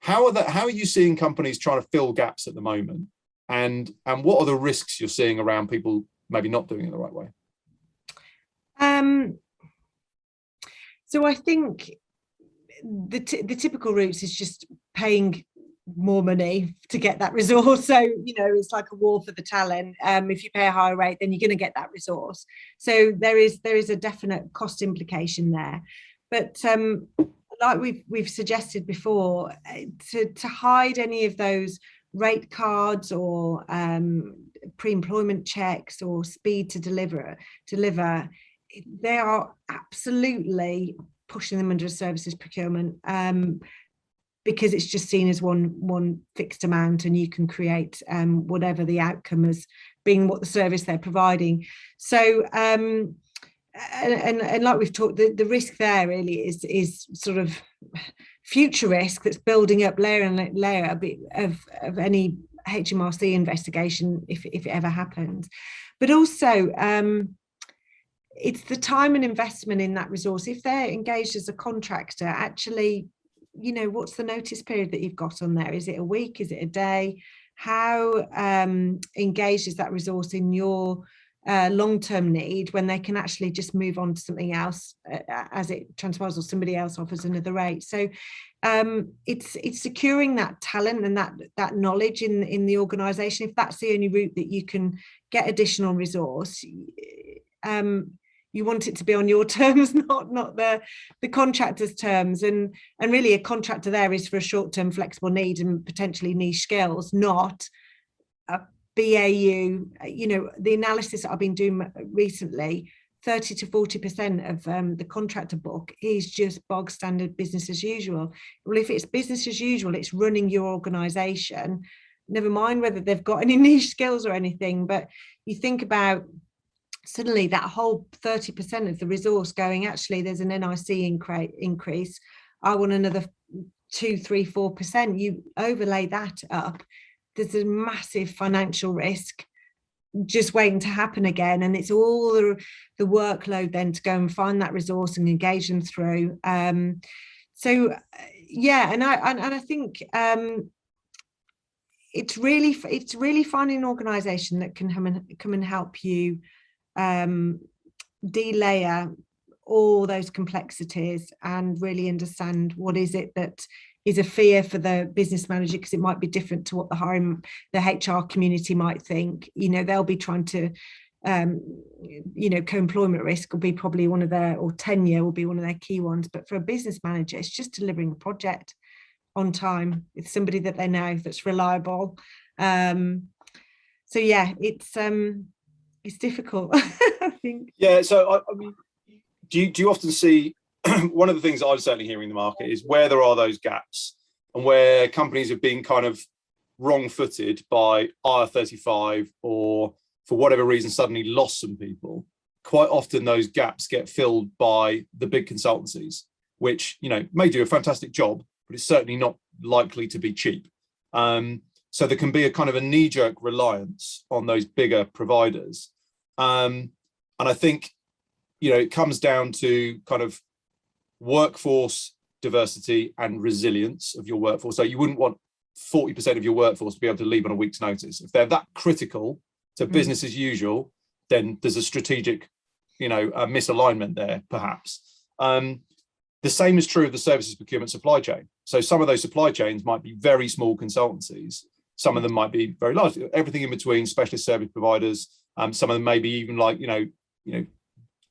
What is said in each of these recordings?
How are you seeing companies trying to fill gaps at the moment? And what are the risks you're seeing around people maybe not doing it the right way? So I think the typical routes is just paying more money to get that resource. So, it's like a war for the talent. If you pay a higher rate, then you're going to get that resource. So there is a definite cost implication there. But like we've suggested before, to hide any of those rate cards or pre-employment checks or speed to deliver, they are absolutely pushing them under a services procurement, because it's just seen as one fixed amount, and you can create whatever the outcome as being what the service they're providing. So and like we've talked, the risk there really is sort of future risk that's building up layer and layer a bit of any HMRC investigation if it ever happens. But also it's the time and investment in that resource. If they're engaged as a contractor, actually, what's the notice period that you've got on there? Is it a week? Is it a day? How engaged is that resource in your long-term need when they can actually just move on to something else as it transpires, or somebody else offers another rate? So it's securing that talent and that knowledge in the organisation. If that's the only route that you can get additional resource, you want it to be on your terms, not the contractor's terms. And really a contractor there is for a short-term flexible need and potentially niche skills, not a BAU. The analysis that I've been doing recently, 30 to 40% of the contractor book is just bog standard business as usual. Well, if it's business as usual, it's running your organisation, never mind whether they've got any niche skills or anything. But you think about suddenly that whole 30% of the resource going, actually, there's an NIC increase. I want another 2, 3, 4%. You overlay that up, there's a massive financial risk just waiting to happen again. And it's all the workload then to go and find that resource and engage them through. So yeah, and I think it's really finding an organisation that can come and help you delayer all those complexities and really understand what is it that is a fear for the business manager, because it might be different to what the HR community might think. They'll be trying to co-employment risk will be probably one of their, or tenure will be one of their key ones. But for a business manager, it's just delivering a project on time with somebody that they know that's reliable. So yeah, it's difficult. I think. Yeah. So I mean, do you often see one of the things I'm certainly hearing in the market is where there are those gaps and where companies have been kind of wrong-footed by IR35 or for whatever reason suddenly lost some people. Quite often those gaps get filled by the big consultancies, which may do a fantastic job, but it's certainly not likely to be cheap. So there can be a kind of a knee-jerk reliance on those bigger providers. And I think, it comes down to kind of workforce diversity and resilience of your workforce. So you wouldn't want 40% of your workforce to be able to leave on a week's notice. If they're that critical to business as usual, then there's a strategic, a misalignment there, perhaps. The same is true of the services procurement supply chain. So some of those supply chains might be very small consultancies. Some of them might be very large, everything in between, specialist service providers. Some of them may be even like,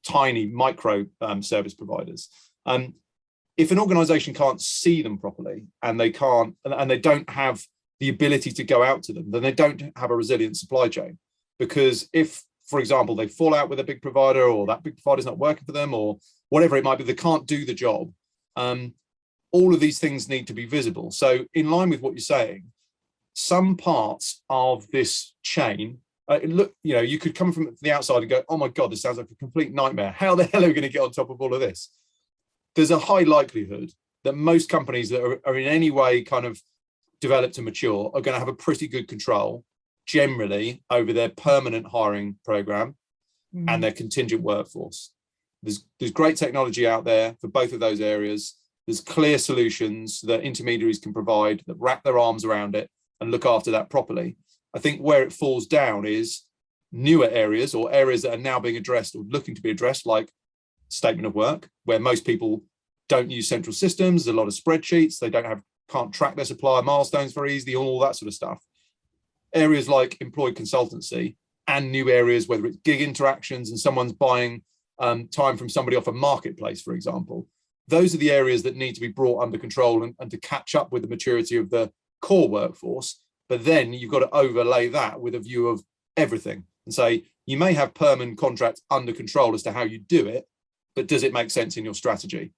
tiny micro service providers. If an organization can't see them properly and they don't have the ability to go out to them, then they don't have a resilient supply chain. Because if, for example, they fall out with a big provider, or that big provider is not working for them, or whatever it might be, they can't do the job. All of these things need to be visible. So in line with what you're saying, some parts of this chain, you could come from the outside and go, oh my God, this sounds like a complete nightmare. How the hell are we going to get on top of all of this? There's a high likelihood that most companies that are in any way kind of developed and mature are going to have a pretty good control generally over their permanent hiring program and their contingent workforce. There's great technology out there for both of those areas. there's clear solutions that intermediaries can provide that wrap their arms around it and look after that properly. I think where it falls down is newer areas, or areas that are now being addressed or looking to be addressed, like statement of work, where most people don't use central systems. There's a lot of spreadsheets. They can't track their supplier milestones very easily, all that sort of stuff. Areas like employed consultancy, and new areas, whether it's gig interactions and someone's buying time from somebody off a marketplace, for example. Those are the areas that need to be brought under control and to catch up with the maturity of the core workforce. But then you've got to overlay that with a view of everything and say, you may have permanent contracts under control as to how you do it, but does it make sense in your strategy?